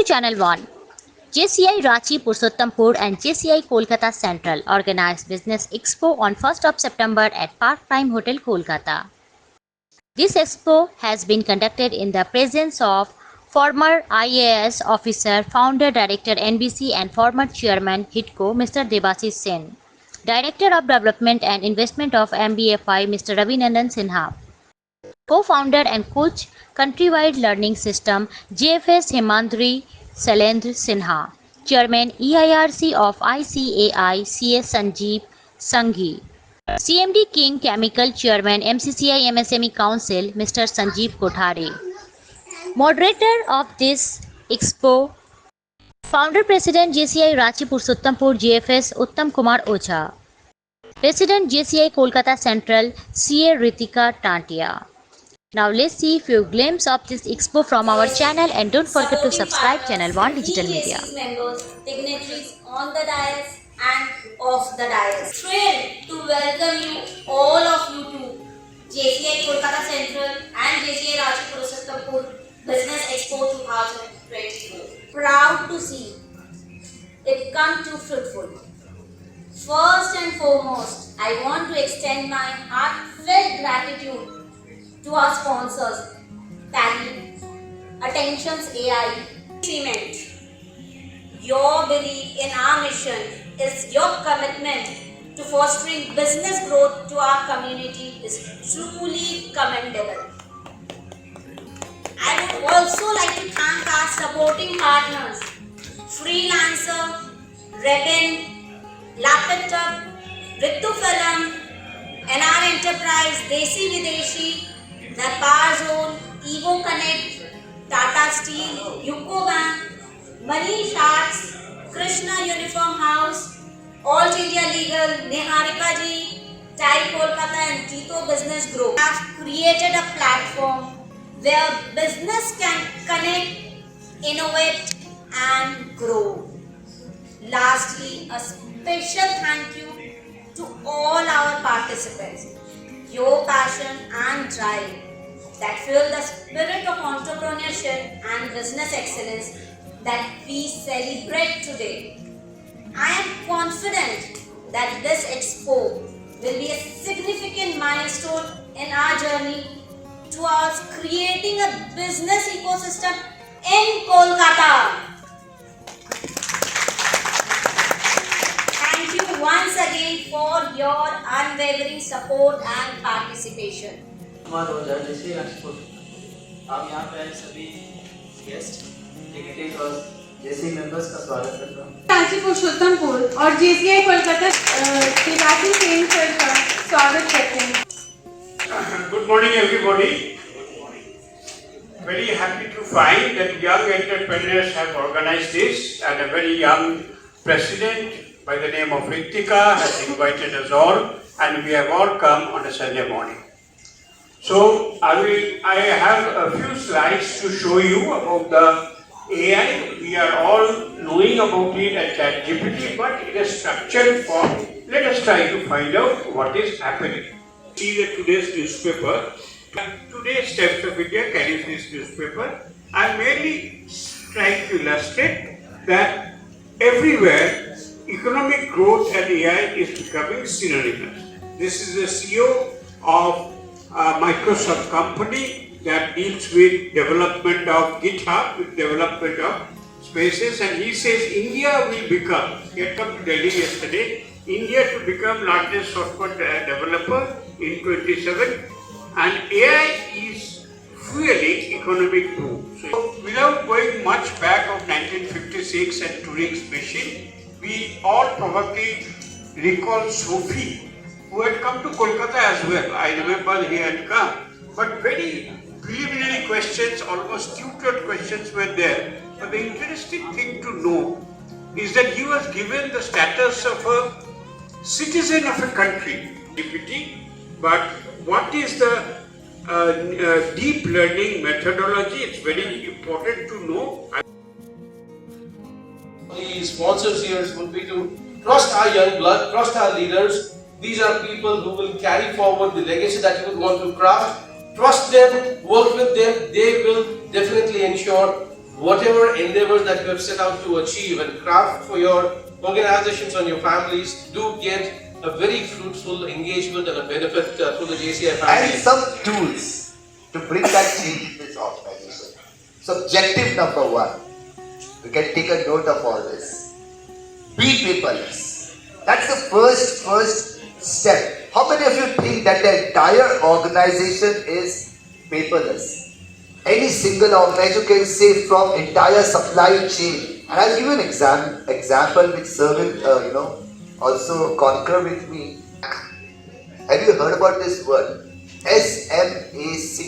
to Channel 1. JCI Ranchi Purushottampuр and JCI Kolkata Central organized Business Expo on 1st of September at Park Prime Hotel, Kolkata. This expo has been conducted in the presence of former IAS officer, founder, director NBC and former chairman HIDCO, Mr. Debashish Sen, Director of Development and Investment of MBFI, Mr. Ravinandan Sinha, co-founder and coach Countrywide Learning System, JFS Hemandri Sailendra Sinha, Chairman EIRC of ICAI, CS Sanjeev Sanghi, CMD King Chemical Chairman MCCI MSME Council, Mr. Sanjeev Kothari. Moderator of this expo, Founder President JCI Ranchi Purushottampuр JFS Uttam Kumar Ocha, President JCI Kolkata Central CA Ritika Tantia. Now let's see few glimpses of this expo from our channel, and don't forget to subscribe Channel 1 Digital Media. Members, dignitaries on the dais and off the dais. Thrilled to welcome you, all of you to JCI Kolkata Central and JCI Ranchi Purushottampuр Business Expo 2024. Proud to see it come to fruitful. First and foremost, I want to extend my heartfelt gratitude to our sponsors, Tally, Attentions AI, Cement. Your belief in our mission is your commitment to fostering business growth to our community is truly commendable. I would also like to thank our supporting partners, Freelancer, Rebin, Laptop, Ritu Film, NR Enterprise, Desi Videshi, Napar Zone, Evo Connect, Tata Steel, UCO Bank, Manish Arts, Krishna Uniform House, All India Legal, Niharika Ji, TiE Kolkata and Tito Business Group have created a platform where business can connect, innovate and grow. Lastly, a special thank you to all our participants. Your passion and drive that fuel the spirit of entrepreneurship and business excellence that we celebrate today. I am confident that this expo will be a significant milestone in our journey towards creating a business ecosystem in Kolkata. Thank you once again for your unwavering support and participation. आप यहाँ पे सभी guest, dignitaries और जेसी members का स्वागत करता हूँ। रांची पुरुषोत्तमपुर और जेसीआई कोलकाता देबाशीष सेन सर का स्वागत करते हैं। Good morning, everybody. Very happy to find that young entrepreneurs have organized this, and a very young president by the name of Ritika has invited us all, and we have all come on a Sunday morning. So I have a few slides to show you about the AI. We are all knowing about it at ChatGPT, but in a structured form. Let us try to find out what is happening. See the today's newspaper. Today's Times of India carries this newspaper. I am merely trying to illustrate that everywhere economic growth and AI is becoming synonymous. This is the CEO of a Microsoft company that deals with development of GitHub, with development of spaces, and he says India will become, he had come to Delhi yesterday, India to become largest software developer in 27, and AI is fueling economic growth. So without going much back of 1956 and Turing's machine, we all probably recall Sophie, who had come to Kolkata as well. I remember he had come, but very preliminary questions, almost tutored questions were there. But the interesting thing to know is that he was given the status of a citizen of a country, deputy, but what is the deep learning methodology? It's very important to know. The sponsors here would be to trust our young blood, trust our leaders. These are people who will carry forward the legacy that you would want to craft. Trust them, work with them. They will definitely ensure whatever endeavors that you have set out to achieve and craft for your organizations and your families do get a very fruitful engagement and a benefit through the JCI family. And some tools to bring that change in this organization. So objective number 1, we can take a note of all this. Be paperless. That's the first step. How many of you think that the entire organization is paperless? Any single organization can say from entire supply chain. And I'll give you an example which Sir will, also concur with me. Have you heard about this word? SMAC.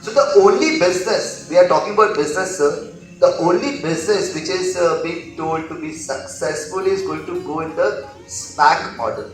So the only business, we are talking about business, sir. The only business which is being told to be successful is going to go in the SMAC model.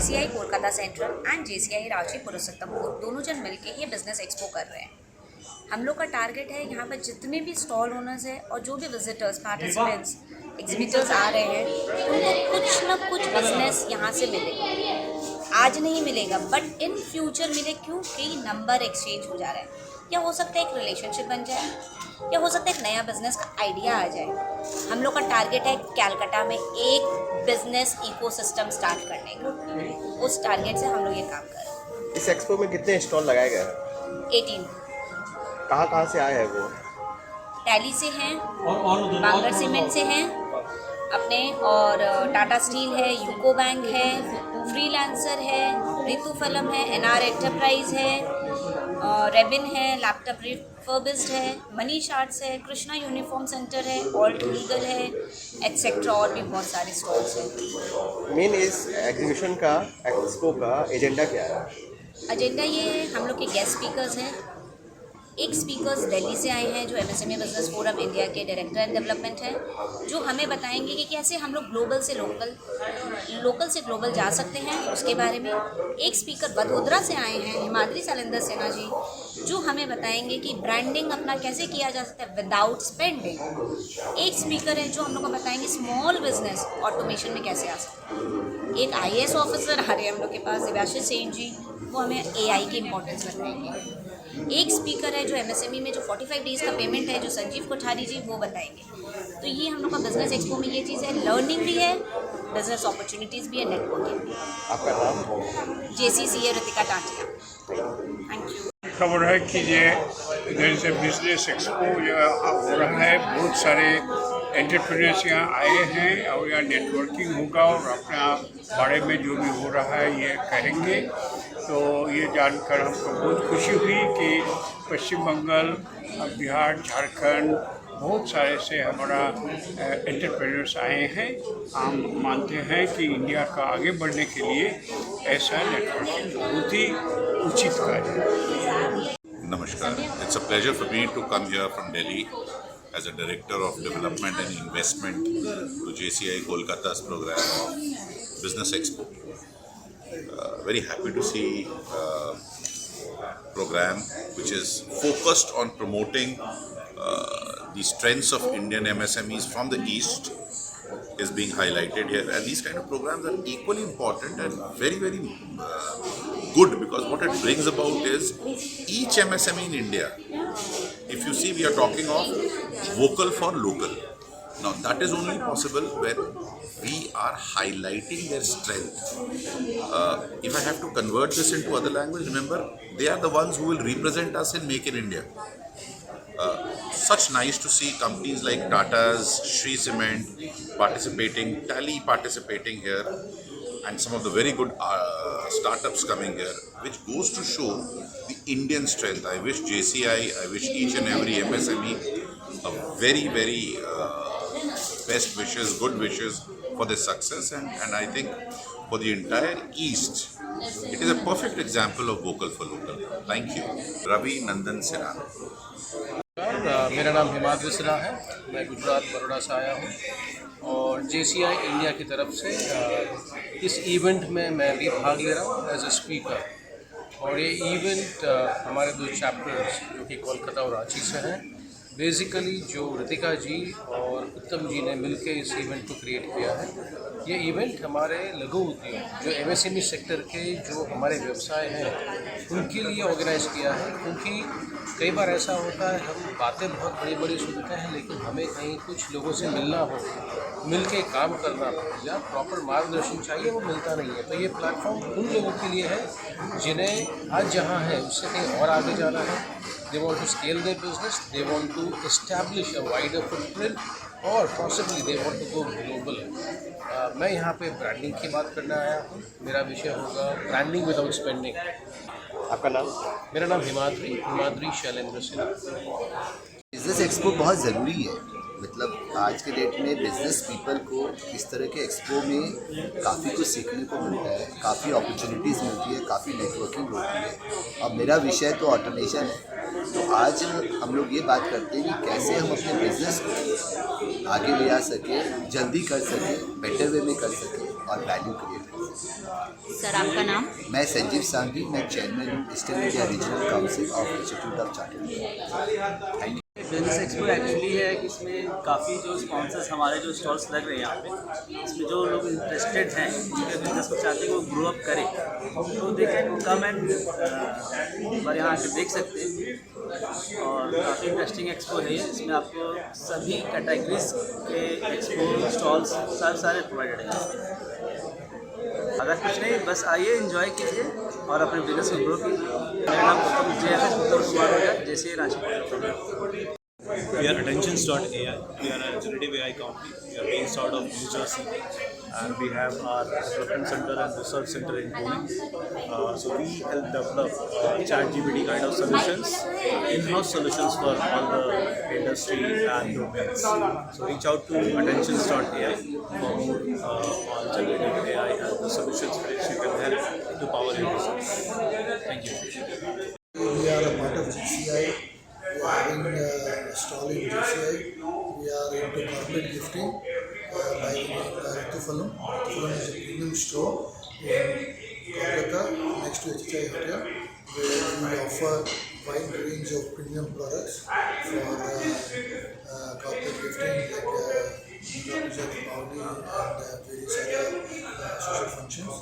JCI Kolkata central and JCI Ranchi Purushottampur दोनों जन मिलके ये business expo कर रहे हैं। हम लोग का टारगेट है यहाँ पर जितने भी स्टॉल ओनर्स हैं और जो भी विजिटर्स, पार्टिसिपेंट्स, एग्जिबिटर्स आ रहे हैं उनको कुछ ना कुछ बिजनेस यहाँ से मिले। आज नहीं मिलेगा बट इन फ्यूचर मिले, क्यों? कई नंबर एक्सचेंज हो जा रहे हैं, या हो सकता है एक रिलेशनशिप बन जाए, या हो सकता है एक नया बिजनेस का आइडिया आ जाए। हम लोग का टारगेट है कैलकाटा में एक बिजनेस इकोसिस्टम स्टार्ट करने का। उस टारगेट से हम लोग ये काम कर रहे हैं। इस एक्सपो में कितने स्टॉल लगाए गए हैं? 18। कहाँ से आए हैं वो? टैली से हैं, बांगर सीमेंट से हैं अपने, और टाटा स्टील है, यूको बैंक है, फ्रीलांसर है, ऋतु फलम है, NR एंटरप्राइज है, रेबिन है, लैपटॉप रिफर्बिश्ड है, मनीष आर्ट्स है, कृष्णा यूनिफॉर्म सेंटर है, ऑल्ट लीगल है, एटसेट्रा, और भी बहुत सारे स्टॉल्स हैं। मेन इस एग्जीबिशन का, एक्सपो का एजेंडा क्या है? एजेंडा ये है, हम लोग के गेस्ट स्पीकर्स हैं। एक स्पीकर्स दिल्ली से आए हैं जो MSME बिजनेस फोरम इंडिया के डायरेक्टर एंड डेवलपमेंट हैं, जो हमें बताएंगे कि कैसे हम लोग ग्लोबल से ग्लोबल जा सकते हैं, उसके बारे में। एक स्पीकर वडोदरा से आए हैं, हिमाद्री शैलेंद्र सिन्हा जी, जो हमें बताएंगे कि ब्रांडिंग अपना कैसे किया जा सकता है विदाउट स्पेंडिंग। एक स्पीकर है जो हम लोग को बताएंगे स्मॉल बिजनेस ऑटोमेशन में कैसे आ सकता है। एक IAS ऑफिसर आ रहे हैं हम लोग के पास, दिव्याशीष सेन जी, वो हमें AI की इम्पोर्टेंस बताएंगे। एक स्पीकर है जो MSME में जो 45 डेज़ का पेमेंट है जो संजीव कोठारी जी वो बताएंगे। तो ये हम लोग का बिजनेस एक्सपो में ये चीज़ है, लर्निंग भी है, बिजनेस अपॉर्चुनिटीज़ भी है, नेटवर्किंग भी है। आपका नाम? JCCA Ritika Tatia. Thank you. खबर है कि ये इधर से बिजनेस एक्सपो यहाँ हो रहा है, बहुत सारे एंटरप्रेन्योर्स यहाँ आए हैं और यहाँ नेटवर्किंग होगा और अपना बारे में जो भी हो रहा है ये कहेंगे। तो ये जानकर हमको बहुत खुशी हुई कि पश्चिम बंगाल, बिहार, झारखंड बहुत सारे से हमारा एंटरप्रेन्योर्स आए हैं। हम मानते हैं कि इंडिया का आगे बढ़ने के लिए ऐसा नेटवर्किंग बहुत ही उचित कार्य है। Namaskar. It's a pleasure for me to come here from Delhi as a Director of Development and Investment to JCI Kolkata's program of Business Expo. Very happy to see program which is focused on promoting the strengths of Indian MSMEs from the East is being highlighted here, and these kind of programs are equally important and very good, because what it brings about is each MSME in India, if you see, we are talking of vocal for local. Now that is only possible when we are highlighting their strength. If I have to convert this into other language, remember, they are the ones who will represent us in Make in India. Such nice to see companies like Tata's, Shree Cement participating, Tally participating here, and some of the very good startups coming here, which goes to show the Indian strength. I wish JCI, I wish each and every MSME a very best wishes, good wishes for this success, and I think for the entire East, it is a perfect example of vocal for local. Thank you. Ravi Nandan Sinha. मेरा नाम हिमाद्री सिन्हा है, मैं गुजरात बड़ौदा से आया हूँ और JCI India की तरफ से इस इवेंट में मैं भी भाग ले रहा हूँ एज ए स्पीकर। और ये इवेंट हमारे दो चैप्टर्स जो कि कोलकाता और रांची से हैं, बेसिकली जो ऋतिका जी और उत्तम जी ने मिलकर इस इवेंट को क्रिएट किया है। ये इवेंट हमारे लघु उद्योग जो MSME सेक्टर के जो हमारे व्यवसाय हैं उनके लिए ऑर्गेनाइज़ किया है, क्योंकि कई बार ऐसा होता है हम बातें बहुत बड़ी सुनते हैं, लेकिन हमें कहीं कुछ लोगों से मिलना हो, मिल के काम करना हो या प्रॉपर मार्गदर्शन चाहिए, वो मिलता नहीं है। तो ये प्लेटफॉर्म उन लोगों के लिए है जिन्हें आज जहाँ है उससे कहीं और आगे जाना है। They want to scale their business, they want to establish a wider footprint, और possibly they want to go global। मैं यहाँ पे ब्रांडिंग की बात करने आया हूँ। मेरा विषय होगा ब्रांडिंग विदाउट स्पेंडिंग। आपका नाम? मेरा नाम हिमाद्री शैलेंद्र सिन्हा। बिजनेस एक्सपो बहुत ज़रूरी है, मतलब आज के डेट में बिजनेस पीपल को इस तरह के एक्सपो में काफ़ी कुछ सीखने को मिलता है, काफ़ी अपॉर्चुनिटीज़ मिलती है, काफ़ी नेटवर्किंग होती है। और मेरा विषय तो ऑटोमेशन है, तो आज हम लोग ये बात करते हैं कि कैसे हम अपने बिजनेस को आगे ले आ सके, जल्दी कर सके, बेटर वे में कर सके और वैल्यू क्रिएट कर सके। सर आपका नाम? मैं संजीव सांघवी, मैं चेयरमैन हूँ eastern India regional council of institute of chartered. Thank you. Business expo actually है कि इसमें काफ़ी जो स्पॉन्सर्स हमारे जो स्टॉल्स लग रहे हैं यहाँ पे, इसमें जो लोग इंटरेस्टेड हैं जिनके बिजनेस को चाहते हैं वो ग्रो अप करें, तो दे कैन कम एंड हमारे यहाँ आके देख सकते हैं। और काफ़ी इंटरेस्टिंग एक्सपो है, इसमें आपको सभी कैटेगरीज के एक्सपो स्टॉल्स सारे प्रोवाइडेड हैं। अगर कुछ नहीं, बस आइए एंजॉय कीजिए और अपने बिजनेस को ग्रो कीजिए। मेरा नाम उत्तम कुमार है, जैसे Ranchi. We are Attentions.ai. We are a generative AI company. We are based out of New Jersey, and we have our development center and research center in Pune. So we help develop ChatGPT kind of solutions, in-house solutions for all the industry and domains. So reach out to Attentions.ai for more on generative AI and the solutions which you can help to power your business. Thank you. We are a part of GCI. We are having a stall in GCI. We are into corporate gifting by Rithufalam. Rithufalam is a premium store in Kolkata next to HHI Hotel, where we offer wide range of premium products for corporate gifting like Audi and various other social functions.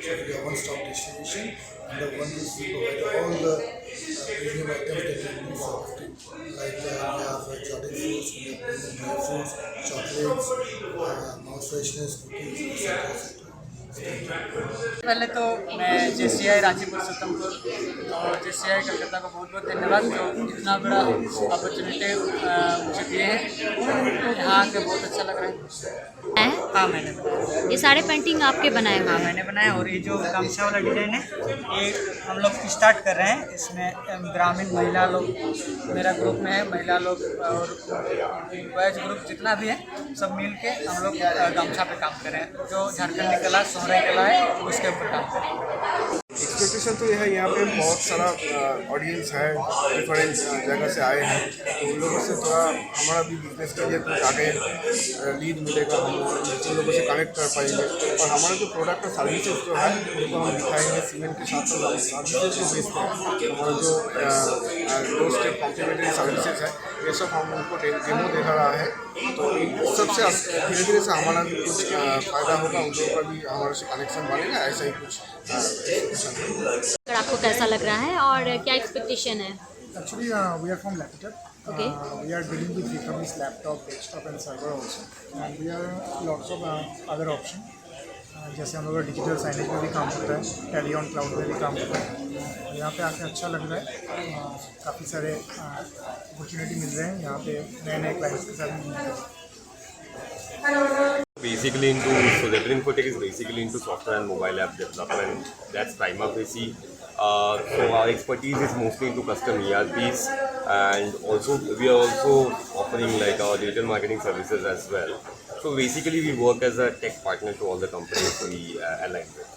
So we are one-stop destination Under one roof, we provide all the premium items that you need for gifting. Like we have exotic fruits, we have premium dry fruits, chocolates, mouth freshness, cookies, etc. पहले तो मैं JCI Ranchi Purushottampur और JCI Calcutta को बहुत बहुत धन्यवाद जो इतना बड़ा अपॉर्चुनिटी मुझे दिए हैं। यहाँ आके बहुत अच्छा लग रहा है। हाँ मैंने बनाया। ये सारे पेंटिंग आपके बनाए हुए हाँ हैं? मैंने बनाया और ये जो गमछा वाला डिजाइन है ये हम लोग स्टार्ट कर रहे हैं। इसमें ग्रामीण महिला लोग मेरा ग्रुप में है, महिला लोग और बॉयज ग्रुप जितना भी है सब मिल के हम लोग गमछा पे काम कर रहे हैं। जो झारखंडी कला सोहराई कला है उसके ऊपर काम कर रहे हैं। एक्सपेक्टेशन तो यह है, यहाँ पे बहुत सारा ऑडियंस है, डिफरेंट जगह से आए हैं, तो उन लोगों से थोड़ा हमारा भी बिजनेस के लिए कुछ आगे लीड मिलेगा, हम उन लोगों से कनेक्ट कर पाएंगे और हमारा जो प्रोडक्ट और सर्विसेज जो है उनको हम दिखाएंगे। सीमेंट के साथ साथ सर्विसेज जो बेचते हैं, हमारा जो लो स्टेप कॉम्प्लीमेंट्री सर्विसेज है ये सब हम उनको डेमो दिखा रहा है। तो सबसे धीरे धीरे से हमारा भी कुछ फ़ायदा होगा, उन लोगों का भी हमारे से कनेक्शन बनेगा। ऐसा ही कुछ आपको कैसा लग रहा है और क्या एक्सपेक्टेशन है? Actually, we are from Laptop. Okay. We are dealing with refurbished laptop, desktop and server also. And we are lots of other options. जैसे हम लोग डिजिटल साइनेज में भी काम करता है, टैली ऑन क्लाउड में भी काम करता है। यहाँ पे आके अच्छा लग रहा है, काफ़ी सारे अपॉर्चुनिटी मिल रहे हैं यहाँ पे, नए नए क्लाइंट्स के साथ मिल रहे हैं। Basically into, so Zebra Infotech is basically into software and mobile app development. That's prima facie. So our expertise is mostly into custom ERPs, and also we are also offering like our digital marketing services as well. So basically we work as a tech partner to all the companies we align with.